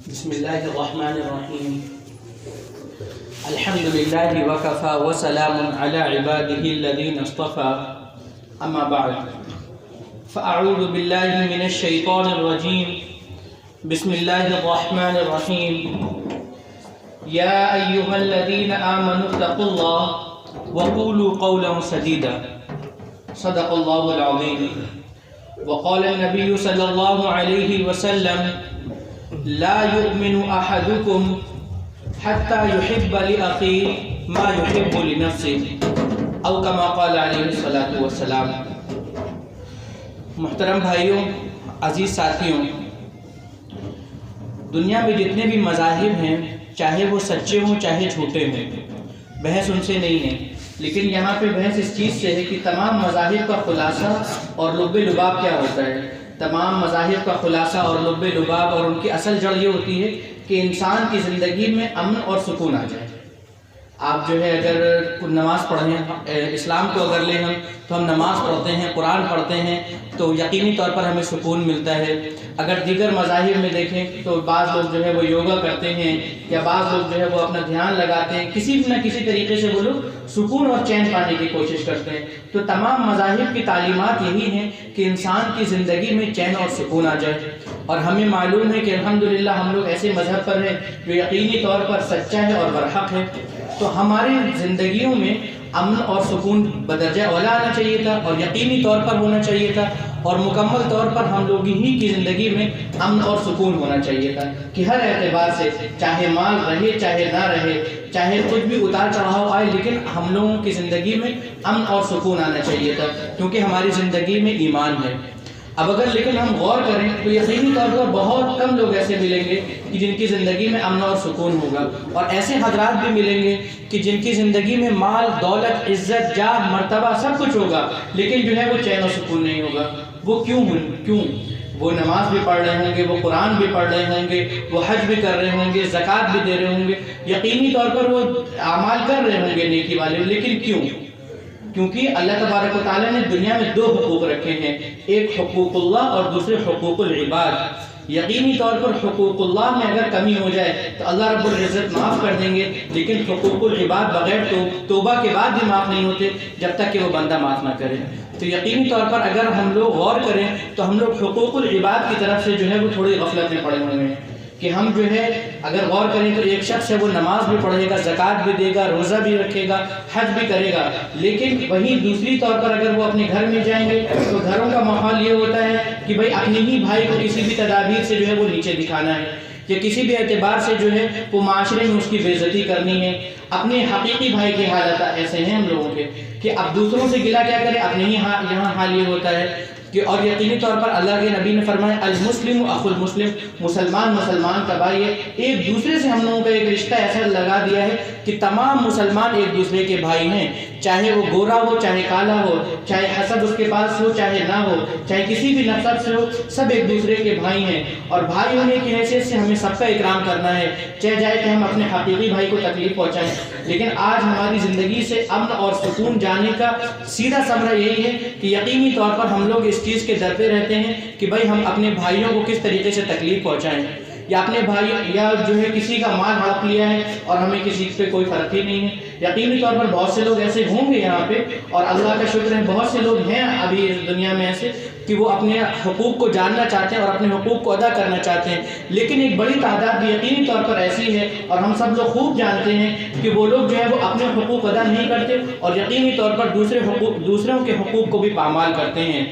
بسم الله الرحمن الرحيم. الحمد لله وكفى وسلام على عباده الذين اصطفى. أما بعد فأعوذ بالله من الشيطان الرجيم. بسم الله الرحمن الرحيم. يا أيها الذين آمنوا اتقوا الله وقولوا قولا سديدا. صدق الله العظيم. وقال النبي صلى الله عليه وسلم: لا يؤمن أحدكم حتى يحب لأخيه ما يحب لنفسه أو كما قال عليه الصلاة والسلام. محترم بھائیوں، عزیز ساتھیوں، دنیا میں جتنے بھی مذاہب ہیں، چاہے وہ سچے ہوں چاہے جھوٹے ہوں، بحث ان سے نہیں ہے، لیکن یہاں پہ بحث اس چیز سے ہے کہ تمام مذاہب کا خلاصہ اور لب لباب کیا ہوتا ہے. تمام مذاہب کا خلاصہ اور لب لباب اور ان کی اصل جڑ یہ ہوتی ہے کہ انسان کی زندگی میں امن اور سکون آ جائے. آپ جو ہے اگر نماز پڑھیں، اسلام کو اگر لیں ہم تو ہم نماز پڑھتے ہیں، قرآن پڑھتے ہیں تو یقینی طور پر ہمیں سکون ملتا ہے. اگر دیگر مذاہب میں دیکھیں تو بعض لوگ جو ہے وہ یوگا کرتے ہیں یا بعض لوگ جو ہے وہ اپنا دھیان لگاتے ہیں، کسی نہ کسی طریقے سے وہ لوگ سکون اور چین پانے کی کوشش کرتے ہیں. تو تمام مذاہب کی تعلیمات یہی ہیں کہ انسان کی زندگی میں چین اور سکون آ جائے. اور ہمیں معلوم ہے کہ الحمدللہ ہم لوگ ایسے مذہب پر ہیں جو یقینی طور پر سچا ہے اور برحق ہے. تو ہماری زندگیوں میں امن اور سکون بدرجہ اولا آنا چاہیے تھا اور یقینی طور پر ہونا چاہیے تھا، اور مکمل طور پر ہم لوگ ہی کی زندگی میں امن اور سکون ہونا چاہیے تھا کہ ہر اعتبار سے، چاہے مال رہے چاہے نہ رہے، چاہے کچھ بھی اتار چڑھاؤ آئے، لیکن ہم لوگوں کی زندگی میں امن اور سکون آنا چاہیے تھا، کیونکہ ہماری زندگی میں ایمان ہے. اب اگر لیکن ہم غور کریں تو یقینی طور پر بہت کم لوگ ایسے ملیں گے کہ جن کی زندگی میں امن اور سکون ہوگا، اور ایسے حضرات بھی ملیں گے کہ جن کی زندگی میں مال، دولت، عزت، جاہ، مرتبہ سب کچھ ہوگا، لیکن جو ہے وہ چین و سکون نہیں ہوگا. وہ کیوں؟ وہ نماز بھی پڑھ رہے ہوں گے، وہ قرآن بھی پڑھ رہے ہوں گے، وہ حج بھی کر رہے ہوں گے، زکوٰۃ بھی دے رہے ہوں گے، یقینی طور پر وہ اعمال کر رہے ہوں گے نیکی والے، لیکن کیوں؟ کیونکہ اللہ تبارک و تعالیٰ نے دنیا میں دو حقوق رکھے ہیں، ایک حقوق اللہ اور دوسرے حقوق العباد. یقینی طور پر حقوق اللہ میں اگر کمی ہو جائے تو اللہ رب العزت معاف کر دیں گے، لیکن حقوق العباد بغیر توبہ کے بعد بھی معاف نہیں ہوتے جب تک کہ وہ بندہ معاف نہ کرے. تو یقینی طور پر اگر ہم لوگ غور کریں تو ہم لوگ حقوق العباد کی طرف سے جو ہے وہ تھوڑی غفلت میں پڑے ہوئے ہیں کہ ہم جو ہے اگر غور کریں تو ایک شخص ہے وہ نماز بھی پڑھے گا، زکوٰۃ بھی دے گا، روزہ بھی رکھے گا، حج بھی کرے گا، لیکن وہیں دوسری طور پر اگر وہ اپنے گھر میں جائیں گے تو گھروں کا ماحول یہ ہوتا ہے کہ بھائی اپنے ہی بھائی کو کسی بھی تدابیر سے جو ہے وہ نیچے دکھانا ہے، یا کسی بھی اعتبار سے جو ہے وہ معاشرے میں اس کی بے عزتی کرنی ہے. اپنے حقیقی بھائی کے حالات ایسے ہیں ہم لوگوں کے کہ اب دوسروں سے گلہ کیا کرے، اپنے ہی یہاں حال یہ ہوتا ہے کہ، اور یقینی طور پر اللہ کے نبی نے فرمایا المسلم اخو المسلم، مسلمان کا بھائی ہے. ایک دوسرے سے ہم لوگوں کا ایک رشتہ ایسا لگا دیا ہے کہ تمام مسلمان ایک دوسرے کے بھائی ہیں، چاہے وہ گورا ہو چاہے کالا ہو، چاہے حسب اس کے پاس ہو چاہے نہ ہو، چاہے کسی بھی نسب سے ہو، سب ایک دوسرے کے بھائی ہیں. اور بھائی ہونے کی حیثیت سے ہمیں سب کا اکرام کرنا ہے، چاہے جائے کہ ہم اپنے حقیقی بھائی کو تکلیف پہنچائیں. لیکن آج ہماری زندگی سے امن اور سکون جانے کا سیدھا ثمرہ یہی ہے کہ یقینی طور پر ہم لوگ اس چیز کے ڈرتے رہتے ہیں کہ بھائی ہم اپنے بھائیوں کو کس طریقے سے تکلیف پہنچائیں، یا اپنے بھائی یا جو ہے کسی کا مال ہڑپ لیا ہے اور ہمیں کسی پہ کوئی فرق ہی نہیں ہے. یقینی طور پر بہت سے لوگ ایسے ہوں گے یہاں پہ، اور اللہ کا شکر ہے بہت سے لوگ ہیں ابھی اس دنیا میں ایسے کہ وہ اپنے حقوق کو جاننا چاہتے ہیں اور اپنے حقوق کو ادا کرنا چاہتے ہیں، لیکن ایک بڑی تعداد بھی یقینی طور پر ایسی ہے اور ہم سب لوگ خوب جانتے ہیں کہ وہ لوگ جو ہے وہ اپنے حقوق ادا نہیں کرتے اور یقینی طور پر دوسروں کے حقوق کو بھی پامال کرتے ہیں.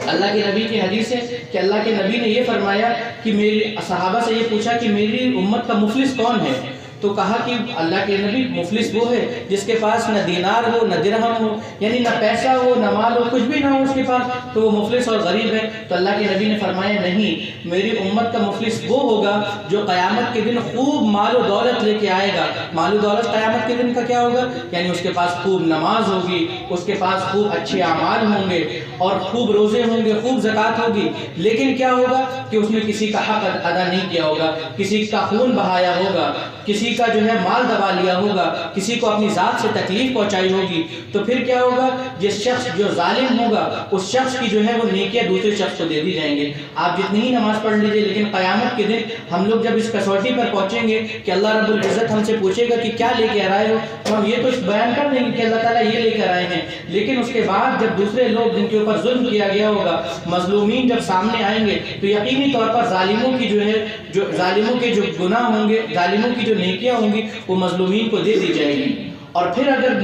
اللہ کے نبی کی حدیث ہے کہ اللہ کے نبی نے یہ فرمایا کہ میری صحابہ سے یہ پوچھا کہ میری امت کا مفلس کون ہے، تو کہا کہ اللہ کے نبی مفلس وہ ہے جس کے پاس نہ دینار ہو نہ درہم ہو، یعنی نہ پیسہ ہو نہ مال ہو، کچھ بھی نہ ہو اس کے پاس، تو وہ مفلس اور غریب ہے. تو اللہ کے نبی نے فرمایا نہیں، میری امت کا مفلس وہ ہوگا جو قیامت کے دن خوب مال و دولت لے کے آئے گا. مال و دولت قیامت کے دن کا کیا ہوگا؟ یعنی اس کے پاس خوب نماز ہوگی، اس کے پاس خوب اچھے اعمال ہوں گے اور خوب روزے ہوں گے، خوب زکوٰۃ ہوگی، لیکن کیا ہوگا کہ اس نے کسی کا حق ادا نہیں کیا ہوگا، کسی کا خون بہایا ہوگا، کسی کا جو ہے مال دبا لیا ہوگا، کسی کو اپنی ذات سے تکلیف پہنچائی ہوگی، تو پھر کیا ہوگا؟ جس شخص جو ظالم ہوگا اس شخص کی جو ہے وہ نیکیاں دوسرے شخص کو دے دی جائیں گے۔ آپ جتنی ہی نماز پڑھ لیجئے، لیکن قیامت کے دن ہم لوگ جب اس کسوٹی پر پہنچیں گے کہ اللہ رب العزت ہم سے پوچھے گا کہ کیا لے کے آئے ہو، تو ہم یہ تو بیان کر دیں گے کہ اللہ تعالیٰ یہ لے کر آئے ہیں، لیکن اس کے بعد جب دوسرے لوگ جن کے اوپر ظلم کیا گیا ہوگا، مظلومین جب سامنے آئیں گے، تو یقینی طور پر ظالموں کی ظالموں کے جو گناہ ہوں گے، ظالموں کی جو نیکیاں ہوں گی وہ مظلومین کو دے دی جائیں گی، اور پھر اگر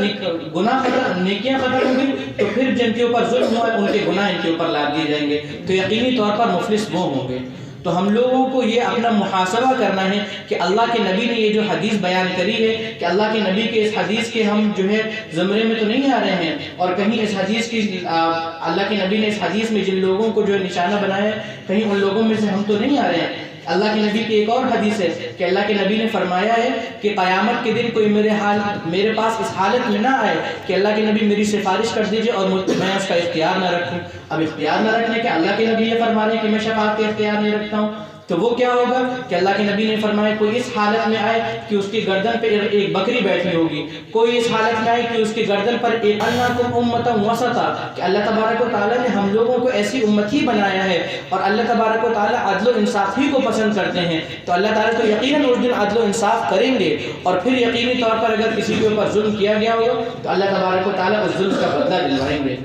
گناہ نیکیاں ختم ہوں گی تو پھر جن کے اوپر ظلم ہوا ان کے گناہ ان کے اوپر لاد دیے جائیں گے، تو یقینی طور پر مفلس وہ ہوں گے۔ تو ہم لوگوں کو یہ اپنا محاسبہ کرنا ہے کہ اللہ کے نبی نے یہ جو حدیث بیان کری ہے کہ اللہ کے نبی کے اس حدیث کے ہم جو ہے زمرے میں تو نہیں آ رہے ہیں، اور کہیں اس حدیث کی اللہ کے نبی نے اس حدیث میں جن لوگوں کو جو ہے نشانہ بنایا ہے کہیں ان لوگوں میں سے ہم تو نہیں آ رہے ہیں۔ اللہ کے نبی کی ایک اور حدیث ہے کہ اللہ کے نبی نے فرمایا ہے کہ قیامت کے دن کوئی میرے پاس اس حالت میں نہ آئے کہ اللہ کے نبی میری سفارش کر دیجئے اور میں اس کا اختیار نہ رکھوں۔ اب اختیار نہ رکھنے کے اللہ کے نبی یہ فرما رہے ہیں کہ میں شفاعت کا اختیار نہیں رکھتا ہوں، تو وہ کیا ہوگا کہ اللہ کے نبی نے فرمایا کوئی اس حالت میں آئے کہ اس کی گردن پہ ایک بکری بیٹھی ہوگی، کوئی اس حالت میں آئے کہ اس کی گردن پر ایک انکم امتا وسطا، کہ اللہ تبارک و تعالیٰ نے ہم لوگوں کو ایسی امت ہی بنایا ہے، اور اللہ تبارک و تعالیٰ عدل و انصاف ہی کو پسند کرتے ہیں، تو اللہ تعالیٰ تو یقیناً اس دن عدل و انصاف کریں گے، اور پھر یقینی طور پر اگر کسی کے اوپر ظلم کیا گیا ہوگا تو اللہ تبارک و تعالیٰ اس ظلم کا بدلہ دلوائیں گے۔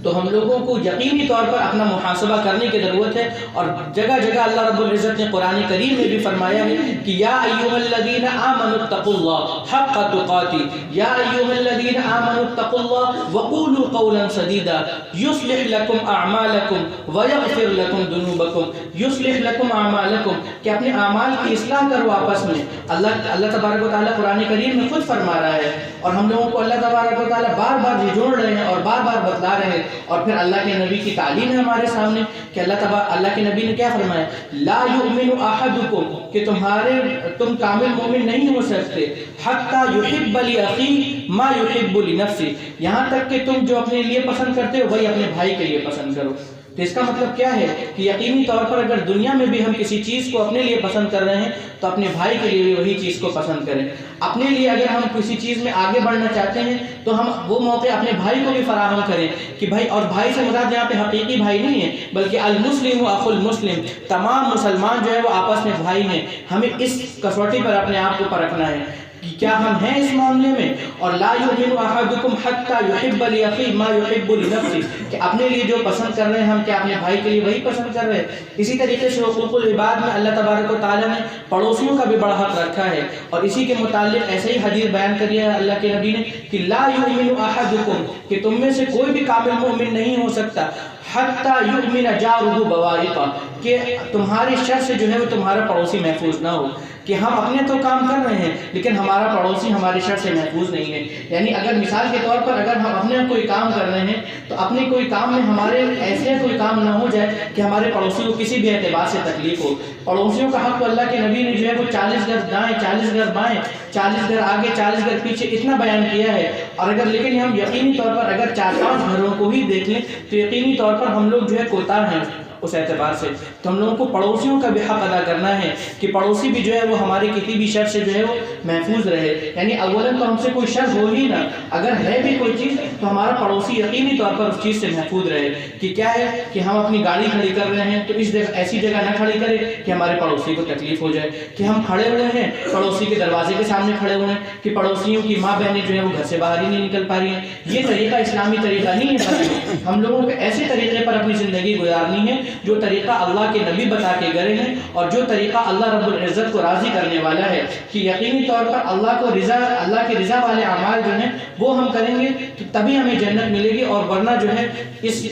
تو ہم لوگوں کو یقینی طور پر اپنا محاسبہ کرنے کی ضرورت ہے، اور جگہ جگہ اللہ رب العزت نے قرآن کریم میں بھی فرمایا ہے کہ یا ایھا الذین آمنوا اتقوا اللہ حق تقاتہ، یا ایھا الذین آمنوا اتقوا اللہ وقولوا قولا سدیدا یصلح لکم اعمالکم ویغفر لکم ذنوبکم، یصلح لکم اعمالکم کہ اپنے اعمال کی اصلاح کرو آپس میں۔ اللہ تبارک و تعالیٰ قرآن کریم میں خود فرما رہا ہے، اور ہم لوگوں کو اللہ تبارک و تعالیٰ بار بار جھنجھوڑ رہے ہیں اور بار بار بتلا رہے ہیں، اور پھر اللہ کے نبی کی تعلیم ہے ہمارے سامنے کہ اللہ کے نبی نے کیا فرمایا؟ لا یؤمن احدکم کہ تم کامل مومن نہیں ہو سکتے، حتی یحب لاخیہ ما یحب لنفسہ، یہاں تک کہ تم جو اپنے لیے پسند کرتے ہو وہی اپنے بھائی کے لیے پسند کرو۔ تو اس کا مطلب کیا ہے کہ یقینی طور پر اگر دنیا میں بھی ہم کسی چیز کو اپنے لیے پسند کر رہے ہیں تو اپنے بھائی کے لیے بھی وہی چیز کو پسند کریں۔ اپنے لیے اگر ہم کسی چیز میں آگے بڑھنا چاہتے ہیں تو ہم وہ موقع اپنے بھائی کو بھی فراہم کریں کہ بھائی، اور بھائی سے مراد یہاں پہ حقیقی بھائی نہیں ہے بلکہ المسلم اخو المسلم، تمام مسلمان جو ہے وہ آپس میں بھائی ہیں۔ ہمیں اس کسوٹی پر اپنے آپ کو پرکھنا ہے کہ کیا ہم ہیں اس معاملے میں۔ اور لا یؤمن احدکم حتی یحب لاخیہ ما یحب لنفسہ کہ اپنے لیے جو پسند کر رہے ہیں ہم کیا اپنے بھائی کے لیے وہی پسند کر رہے ہیں۔ اسی طریقے سے حقوق العباد میں اللہ تبارک و تعالیٰ نے پڑوسیوں کا بھی بڑا حق رکھا ہے، اور اسی کے متعلق ایسے ہی حدیث بیان کری ہے اللہ کے نبی نے کہ لا یؤمن احدکم کہ تم میں سے کوئی بھی کامل مومن نہیں ہو سکتا حتی یؤمن جارہ بوائقہ کہ تمہارے شر سے جو ہے وہ تمہارا پڑوسی محفوظ نہ ہو، کہ ہم اپنے تو کام کر رہے ہیں لیکن ہمارا پڑوسی ہمارے شر سے محفوظ نہیں ہے۔ یعنی اگر مثال کے طور پر اگر ہم اپنے کوئی کام کر رہے ہیں تو اپنے کوئی کام میں ہمارے ایسے کوئی کام نہ ہو جائے کہ ہمارے پڑوسی کو کسی بھی اعتبار سے تکلیف ہو۔ پڑوسیوں کا حق تو اللہ کے نبی نے جو ہے وہ 40 گز دائیں 40 گز بائیں 40 گز آگے 40 گز پیچھے اتنا بیان کیا ہے، اور اگر لیکن ہم یقینی طور پر اگر 4-5 گھروں کو بھی دیکھ لیں تو یقینی طور پر ہم لوگ جو ہے کوتاہ ہیں اس اعتبار سے۔ تو ہم لوگوں کو پڑوسیوں کا بھی حق ادا کرنا ہے کہ پڑوسی بھی جو ہے وہ ہمارے کسی بھی شر سے جو ہے وہ محفوظ رہے۔ یعنی اولاً تو ہم سے کوئی شر ہو ہی نہ، اگر ہے بھی کوئی چیز تو ہمارا پڑوسی یقینی طور پر اس چیز سے محفوظ رہے۔ کہ کیا ہے کہ ہم اپنی گاڑی کھڑی کر رہے ہیں تو اس جگہ ایسی جگہ نہ کھڑی کرے کہ ہمارے پڑوسی کو تکلیف ہو جائے، کہ ہم کھڑے ہوئے ہیں پڑوسی کے دروازے کے سامنے کھڑے ہوئے ہیں کہ پڑوسیوں کی ماں بہنیں جو ہے وہ گھر سے باہر ہی نہیں نکل پا رہی ہیں۔ یہ طریقہ اسلامی طریقہ نہیں ہے۔ ہم لوگوں کو ایسے طریقے پر اپنی زندگی گزارنی ہے جو طریقہ اللہ کے نبی بتا کے گئے ہیں، اور جو طریقہ اللہ رب العزت کو راضی کرنے والا ہے، کہ یقینی طور پر اللہ کی رضا والے اعمال جو ہیں وہ ہم کریں گے تو تبھی ہمیں جنت ملے گی، اور ورنہ جو ہے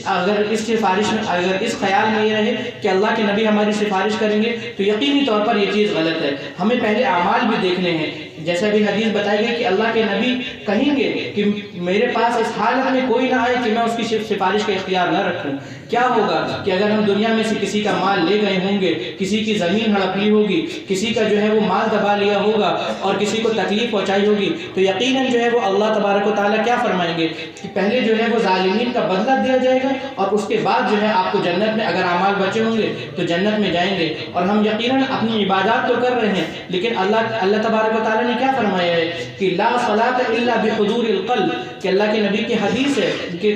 اگر اس سفارش میں اگر اس خیال میں یہ رہے کہ اللہ کے نبی ہماری سفارش کریں گے تو یقینی طور پر یہ چیز غلط ہے۔ ہمیں پہلے اعمال بھی دیکھنے ہیں جیسا بھی حدیث بتائی گئی کہ اللہ کے نبی کہیں گے کہ میرے پاس اس حالت میں کوئی نہ آئے کہ میں اس کی سفارش کا اختیار نہ رکھوں۔ کیا ہوگا کہ اگر ہم دنیا میں سے کسی کا مال لے گئے ہوں گے، کسی کی زمین ہڑپ لی ہوگی، کسی کا جو ہے وہ مال دبا لیا ہوگا اور کسی کو تکلیف پہنچائی ہوگی، تو یقیناً جو ہے وہ اللہ تبارک و تعالیٰ کیا فرمائیں گے کہ پہلے جو ہے وہ ظالمین کا بدلہ دیا جائے گا اور اس کے بعد جو ہے آپ کو جنت میں اگر اعمال بچے ہوں گے تو جنت میں جائیں گے۔ اور ہم یقیناً اپنی عبادات تو کر رہے ہیں، لیکن اللہ تبارک و تعالیٰ نے کیا فرمایا ہے کہ لا صلاۃ الا بحضور القلب، کہ اللہ کے نبی کی حدیث ہے کہ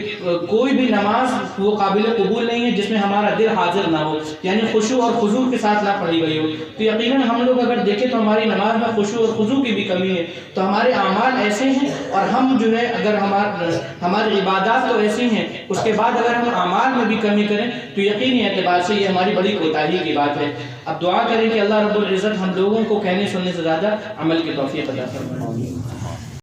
کوئی بھی نماز وہ قابل قبول نہیں ہے جس میں ہمارا دل حاضر نہ ہو، یعنی خشوع اور خضوع کے ساتھ نہ پڑھی گئی ہو۔ تو یقیناً ہم لوگ اگر دیکھیں تو ہماری نماز میں خشوع اور خضوع کی بھی کمی ہے، تو ہمارے اعمال ایسے ہیں اور ہم جو ہے اگر ہماری عبادات تو ایسی ہیں، اس کے بعد اگر ہم اعمال میں بھی کمی کریں تو یقینی اعتبار سے یہ ہماری بڑی کوتاہی کی بات ہے۔ اب دعا کریں کہ اللہ رب العزت ہم لوگوں کو کہنے سننے سے زیادہ عمل کی توفیق عطا فرمائے۔